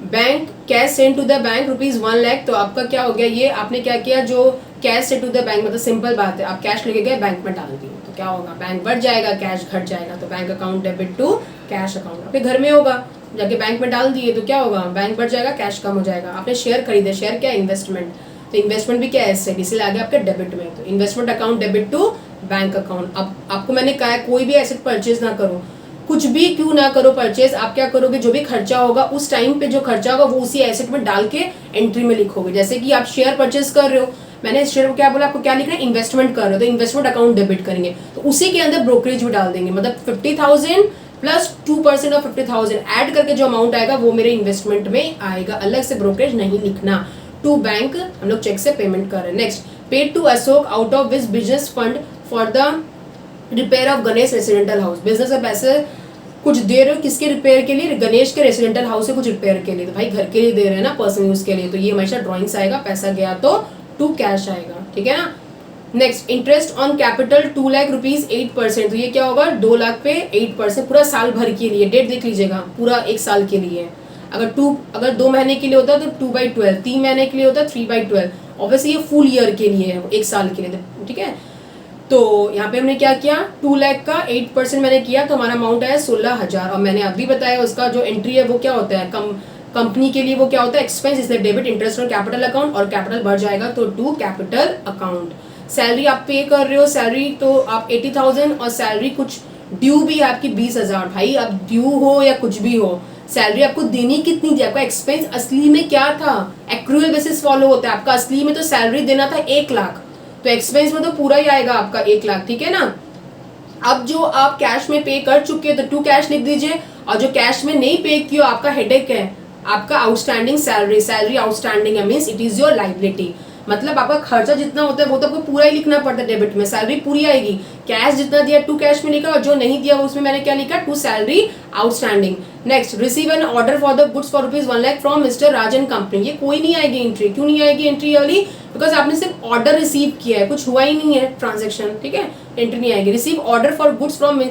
bank cash send to the bank ₹1 lakh. तो आपका क्या हो गया, ये आपने क्या किया, जो कैश से टू द बैंक, मतलब सिंपल बात है, आप कैश लेके गए बैंक में डाल दिए, तो क्या होगा, बैंक बढ़ जाएगा, कैश घट जाएगा। तो bank account debit to cash account, आपके घर में होगा, जाके बैंक में डाल दिए तो क्या होगा, बैंक बढ़ जाएगा, कैश कम हो जाएगा। आपने शेयर खरीदे, शेयर क्या है, इन्वेस्टमेंट, तो इन्वेस्टमेंट भी क्या है, एसेट, इसलिए आगे आपके डेबिट में। तो investment account debit to bank account. अब आपको मैंने कहा है कोई भी एसेट परचेज ना करो, कुछ भी क्यों ना करो परचेज, आप क्या करोगे, जो भी खर्चा होगा उस टाइम पे जो खर्चा होगा वो उसी एसेट में डाल के एंट्री में लिखोगे। जैसे कि आप शेयर परचेज कर रहे हो, मैंने शेयर को क्या बोला, आपको क्या लिखना है, इन्वेस्टमेंट कर रहे हो तो इन्वेस्टमेंट अकाउंट डेबिट करेंगे, तो उसी के अंदर ब्रोकरेज भी डाल देंगे। मतलब 50,000 प्लस 2% ऑफ 50,000 ऐड करके जो अमाउंट आएगा वो मेरे इन्वेस्टमेंट में आएगा, अलग से ब्रोकरेज नहीं लिखना। टू बैंक, हम लोग चेक से पेमेंट कर रहे हैं। Next, paid to Ashok out of which business fund for the repair of Ganesh residential house. Business में पैसे कुछ दे रहे हो, किसके रिपेयर के लिए, गणेश के रेसिडेंटल हाउस से कुछ रिपेयर के लिए, तो भाई घर के लिए दे रहे हैं ना, पर्सनल यूज के लिए, तो ये हमेशा ड्राइंग्स आएगा, पैसा गया तो टू कैश आएगा, ठीक है ना। Next, interest on capital 2 lakh rupees 8%, तो ये क्या होगा, 2 लाख पे 8%, पूरा साल भर के लिए, डेट देख लीजिएगा, पूरा एक साल के लिए। अगर 2 महीने के लिए होता तो 2/12, 3 महीने के लिए होता 3/12, ऑब्वियसली ये फुल ईयर के लिए है, एक साल के लिए, ठीक है। तो यहाँ पे हमने क्या किया, 2 लाख का 8% मैंने किया तो हमारा अमाउंट आया 16,000, और मैंने अभी बताया उसका जो एंट्री है वो क्या होता है, कंपनी के लिए वो क्या होता है, एक्सपेंस, इसलिए debit interest on capital account, और कैपिटल बढ़ जाएगा तो टू कैपिटल अकाउंट। सैलरी आप पे कर रहे हो, सैलरी तो आप 80,000, और सैलरी कुछ ड्यू भी है आपकी 20,000। भाई अब ड्यू हो या कुछ भी हो, सैलरी आपको देनी कितनी थी, आपका एक्सपेंस असली में क्या था, एक्रूअल बेसिस फॉलो होता है, आपका असली में तो सैलरी देना था 1 लाख, तो एक्सपेंस में तो पूरा ही आएगा आपका 1 लाख, ठीक है ना। अब जो आप कैश में पे कर चुके हो तो टू कैश लिख दीजिए, और जो कैश में नहीं पे किया आपका हेडेक है, आपका आउटस्टैंडिंग सैलरी आउटस्टैंडिंग है, means it is your liability, मतलब आपका खर्चा जितना होता है वो तो आपको पूरा ही लिखना पड़ता है डेबिट में, सैलरी पूरी आएगी, कैश जितना दिया टू कैश में लिखा, और जो नहीं दिया उसमें मैंने क्या लिखा, to salary outstanding. Next, receive an order for the goods for rupees 1 lakh from mister Rajan company, ये कोई नहीं आएगी एंट्री, क्यों नहीं आएगी एंट्री वाली, बिकॉज आपने सिर्फ ऑर्डर रिसीव किया है, कुछ हुआ ही नहीं है ट्रांजेक्शन, ठीक है, एंट्री नहीं आएगी। Receive order for goods from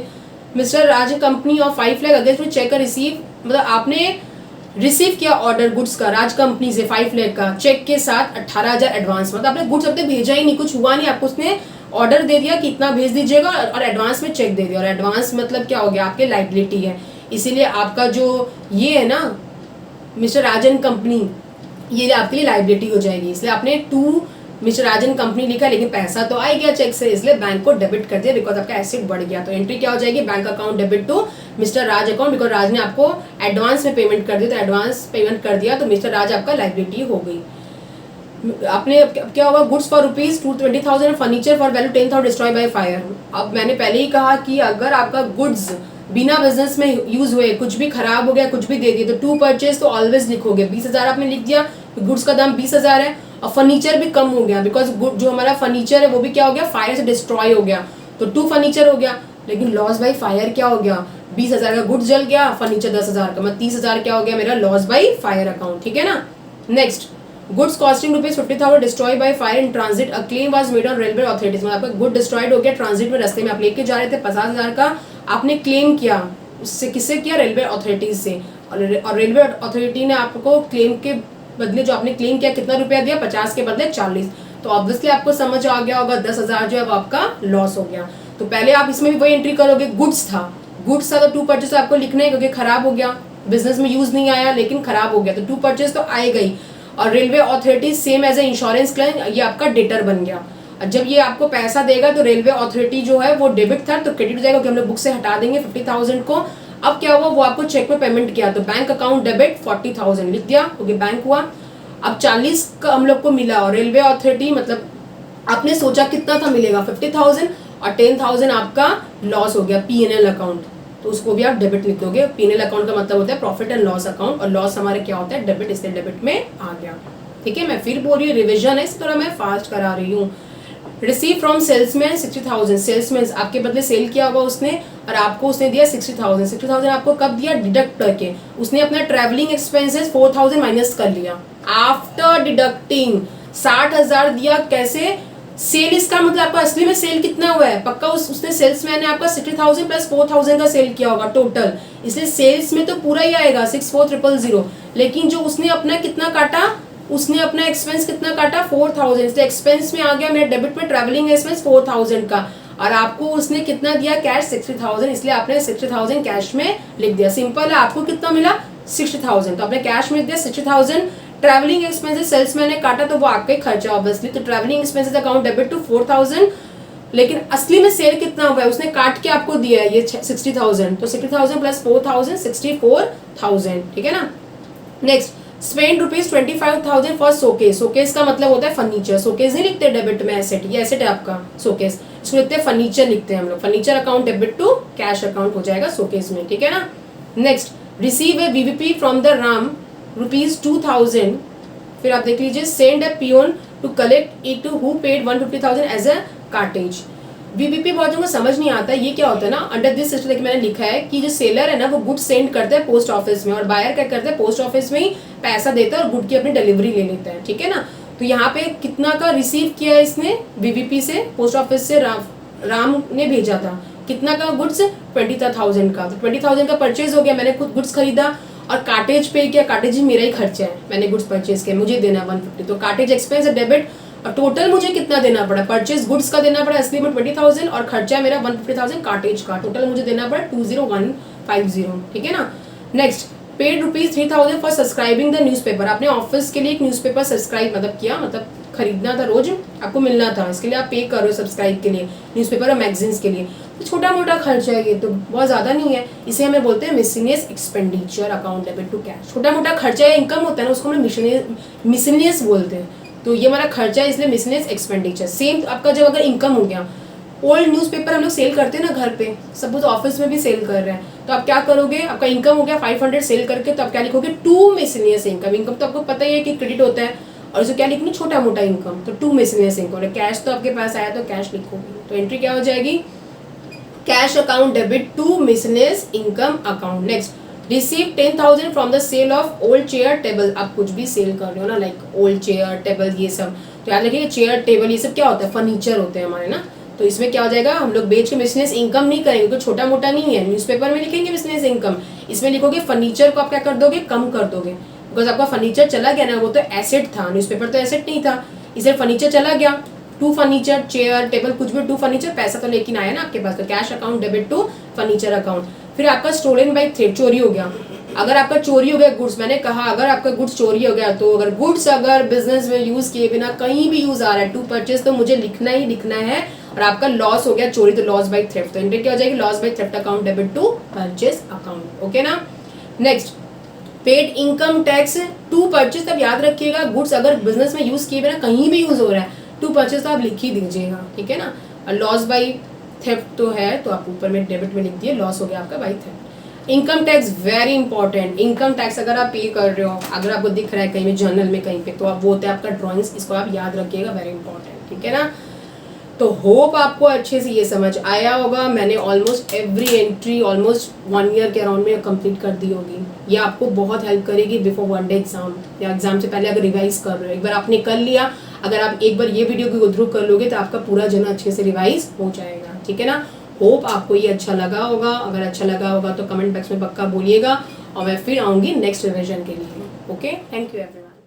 mister Rajan company और 5 लाख अगेंस्ट चेक रिसीव, मतलब आपने रिसीव किया ऑर्डर गुड्स का राज कंपनी से 5 लाख का, चेक के साथ 18,000 एडवांस, मतलब आपने गुड्स अब तक भेजा ही नहीं, कुछ हुआ नहीं, आपको उसने ऑर्डर दे दिया कि इतना भेज दीजिएगा और एडवांस में चेक दे दिया, और एडवांस मतलब क्या हो गया, आपके लाइबिलिटी है, इसीलिए आपका जो ये है ना मिस्टर राजन कंपनी, ये आपके लिए लाइबिलिटी हो जाएगी, इसलिए आपने टू मिस्टर राजन कंपनी लिखा, लेकिन पैसा तो आ गया चेक से, इसलिए बैंक को डेबिट कर दिया, बिकॉज आपका एसेट बढ़ गया, तो एंट्री क्या हो जाएगी, bank account debit to mister Raj account, because Raj ने आपको एडवांस में पेमेंट कर दी, तो एडवांस पेमेंट कर दिया तो मिस्टर राज आपका लाइबिलिटी हो गई। आपने क्या होगा, goods for rupees 220,000, furniture for value 10,000 destroy by fire. अब मैंने पहले ही कहा कि अगर आपका गुड्स बिना बिजनेस में यूज हुए कुछ भी खराब हो गया, कुछ भी दे दिए, तो टू परचेज तो ऑलवेज लिखोगे, 20,000 आपने लिख दिया, गुड्स का दाम 20,000 है, और फर्नीचर भी कम हो गया, बिकॉज जो हमारा फर्नीचर है वो भी क्या हो गया, फायर से डिस्ट्रॉय हो गया, तो टू फर्नीचर हो गया, लेकिन लॉस बाई फायर क्या हो गया, 20,000 का गुड्स जल गया, फर्नीचर 10,000 का, मतलब 30,000 क्या हो गया मेरा लॉस बाई फायर अकाउंट, ठीक है ना। Next, goods costing rupees 50,000 destroy by fire in transit, a claim was made on railway authorities, मतलब आपका गुड डिस्ट्रॉयड हो गया ट्रांजिट में, रास्ते में आप लेके जा रहे थे, 50,000 का आपने क्लेम किया, उससे किससे किया, रेलवे अथॉरिटीज से, और रेलवे अथॉरिटी ने आपको क्लेम के बदले जो आपने क्लेम किया कितना रुपया दिया, 50 के बदले 40, तो ऑब्वियसली आपको समझ आ गया होगा 10,000 जो है वो आपका लॉस हो गया। तो पहले आप इसमें भी वही एंट्री करोगे, गुड्स था तो टू परचेज आपको लिखना है, क्योंकि खराब हो गया, बिजनेस में यूज नहीं आया लेकिन खराब हो गया, तो टू परचेज तो आएगा ही, और railway authority same as a insurance claim, ये आपका डेटर बन गया, और जब ये आपको पैसा देगा तो रेलवे अथॉरिटी जो है वो डेबिट था तो क्रेडिट हो जाएगा, क्योंकि हम लोग बुक से हटा देंगे 50,000 को। अब क्या हुआ, वो आपको चेक में पेमेंट किया, तो बैंक अकाउंट डेबिट 40,000 लिख दिया, क्योंकि बैंक हुआ। अब 40 का हम लोग को मिला, और रेलवे अथॉरिटी मतलब आपने सोचा कितना था मिलेगा 50,000, और 10,000 आपका लॉस हो गया P&L अकाउंट, तो उसको भी आप डेबिट लिख दोगे। P&L अकाउंट का मतलब होता है प्रॉफिट एंड लॉस अकाउंट, और लॉस हमारे क्या होता है, डेबिट, इसलिए डेबिट में आ गया, ठीक है। मैं फिर बोल रही हूँ, रिविजन है, इस तरह मैं फास्ट करा रही हूँ। रिसीव फ्रॉम सेल्समैन 60,000, सेल्समैन आपके बदले सेल किया होगा उसने, और आपको उसने दिया 60,000, 60,000 आपको कब दिया, डिडक्ट करके, उसने अपना ट्रैवलिंग एक्सपेंसेस 4,000 माइनस कर लिया, आफ्टर डिडक्टिंग 60,000 दिया, कैसे, सेल, इसका मतलब आपका असली में सेल कितना हुआ है, पक्का उसने सेल्समैन ने आपका 60,000 प्लस 4,000 का सेल किया होगा टोटल, इसलिए सेल्स में तो पूरा ही आएगा 64,000, लेकिन जो उसने अपना कितना काटा, उसने अपना एक्सपेंस कितना काटा, 4,000, इसलिए एक्सपेंस में आ गया मेरे डेबिट में ट्रैवलिंग एक्सपेंस 4,000 का, और आपको उसने कितना दिया कैश 60,000, इसलिए आपने 60,000 कैश में लिख दिया, सिंपल है। आपको कितना मिला 60,000, तो आपने कैश में लिख दिया 60,000, ट्रैवलिंग एक्सपेंसेस सेल्समैन ने काटा तो वो आपका ही खर्चा ऑब्वियसली, तो travelling expenses account debit to 4,000, लेकिन असली में सेल कितना हुआ है उसने काट के आपको दिया है ये 60,000, तो 60,000 प्लस 4,000 64,000, ठीक है ना। Next, spend ₹25,000 for showcase. Showcase का मतलब होता है फर्नीचर, शोकेस नहीं लिखते डेबिट में एसेट, ये एसेट है आपका शोकेस, इसको लिखते हैं फर्नीचर, लिखते हैं हम लोग furniture account debit to cash account हो जाएगा शोकेस में, ठीक है ना। Next, receive a VVP from the Ram ₹2,000, फिर आप देख लीजिए send a peon to collect it who paid 150,000 as a cartage. VVP बहुत को समझ नहीं आता ये क्या होता है ना। अंडर दिस सिस्टम देखिए मैंने लिखा है कि जो सेलर है ना वो गुड सेंड करता है पोस्ट ऑफिस में और बायर क्या करता है पोस्ट ऑफिस में ही पैसा देता है और गुड की अपनी डिलीवरी ले लेता है, ठीक है ना। तो यहाँ पे कितना का रिसीव किया है इसने वीवीपी से, पोस्ट ऑफिस से राम ने भेजा था, कितना का गुड्स 20,000 का, तो 20,000 का परचेज हो गया, मैंने खुद गुड्स खरीदा और कार्टेज पे किया, कार्टेज मेरा ही खर्चा है, मैंने गुड्स परचेज किया, मुझे देना 150, तो कार्टेज एक्सपेंस है डेबिट, और टोटल मुझे कितना देना पड़ा, परचेज गुड्स का देना पड़ा असली में 20,000 और खर्चा मेरा 150,000 कार्टेज का, टोटल मुझे देना पड़ा 20150, ठीक है ना। Next, paid ₹3,000 for subscribing the newspaper. आपने ऑफिस के लिए एक न्यूज़पेपर सब्सक्राइब मतलब किया, मतलब खरीदना था, रोज आपको मिलना था, इसके लिए आप पे कर रहे हो सब्सक्राइब के लिए न्यूज़पेपर और मैगजीन्स के लिए, तो छोटा मोटा खर्चा है ये, तो बहुत ज़्यादा नहीं है, इसे हमें बोलते हैं miscellaneous expenditure account debit to cash. छोटा मोटा खर्चा या इनकम होता है ना उसको हम मिसलेनियस बोलते हैं, तो ये हमारा खर्चा है इसलिए मिसलेनियस एक्सपेंडिचर। सेम आपका जब अगर इनकम हो गया, ओल्ड न्यूज़पेपर हम लोग सेल करते हैं ना घर पे, सब कुछ ऑफिस में भी सेल कर रहे हैं, तो आप क्या करोगे, आपका इनकम हो गया 500 सेल करके, तो आप क्या लिखोगे, टू मिसलेनियस इनकम। इनकम तो आपको पता ही है कि क्रेडिट होता है, और इसे क्या लिखनी, छोटा मोटा इनकम, तो टू मिसलेनियस इनकम। कैश तो आपके पास आया तो कैश लिखोगे, तो एंट्री क्या हो जाएगी, cash account debit to miscellaneous income account. Next, receive 10,000 from the sale of old chair table. आप कुछ भी सेल कर रहे हो ना, लाइक ओल्ड चेयर टेबल ये सब, तो याद रखिए चेयर टेबल ये सब क्या होता है, फर्नीचर होते हैं हमारे ना, तो इसमें क्या हो जाएगा, हम लोग बेच के मिसलेनियस इनकम नहीं करेंगे क्योंकि छोटा मोटा नहीं है, न्यूज़पेपर में लिखेंगे मिसलेनियस इनकम, इसमें लिखोगे फर्नीचर को आप क्या कर दोगे, कम कर दोगे, बिकॉज आपका फर्नीचर चला गया ना, वो तो एसेट था, न्यूज़पेपर तो एसेट नहीं था, इसलिए फर्नीचर चला गया, टू फर्नीचर चेयर टेबल कुछ भी टू फर्नीचर, पैसा तो लेकिन आया ना आपके पास, तो cash account debit to furniture account. फिर आपका स्टोलन बाय थ्रेड, चोरी हो गया, अगर आपका चोरी हो गया गुड्स, मैंने कहा अगर आपका गुड्स चोरी हो गया, तो अगर गुड्स अगर बिजनेस में यूज किए बिना कहीं भी यूज आ रहा है टू परचेज, तो मुझे लिखना ही लिखना है, और आपका लॉस हो गया चोरी, तो लॉस बाय थ्रेफ्ट, तो एंट्री क्या हो जाएगी, loss by theft account debit to purchase account, okay ना। Next, paid income tax to purchase, तब याद रखिएगा गुड्स अगर बिजनेस में यूज किए बिना कहीं भी यूज हो रहा है टू परचेज, तो आप लिख ही दीजिएगा, ठीक है ना। और लॉस बाय थेफ्ट तो है, तो आप ऊपर में डेबिट में लिख दिए, लॉस हो गया आपका by theft. Income tax very important, income tax अगर आप पे कर रहे हो, अगर आपको दिख रहा है कहीं भी जर्नल में कहीं पे, तो आप वो होता है आपका ड्राइंग्स, इसको आप याद रखिएगा, वेरी इंपॉर्टेंट, ठीक है ना। तो होप आपको अच्छे से ये समझ आया होगा, मैंने almost every entry almost 1 year के अराउंड में कंप्लीट कर दी होगी, ये आपको बहुत हेल्प करेगी बिफोर वन डे एग्जाम, या एग्जाम से पहले अगर रिवाइज कर रहे हो, एक बार आपने कर लिया, अगर आप एक बार ये वीडियो को गो थ्रू कर लोगे तो आपका पूरा जर्नल अच्छे से रिवाइज हो जाएगा, ठीक है ना। होप आपको ये अच्छा लगा होगा, अगर अच्छा लगा होगा तो कमेंट बॉक्स में पक्का बोलिएगा, और मैं फिर आऊँगी नेक्स्ट रिविजन के लिए, ओके। Thank you everyone.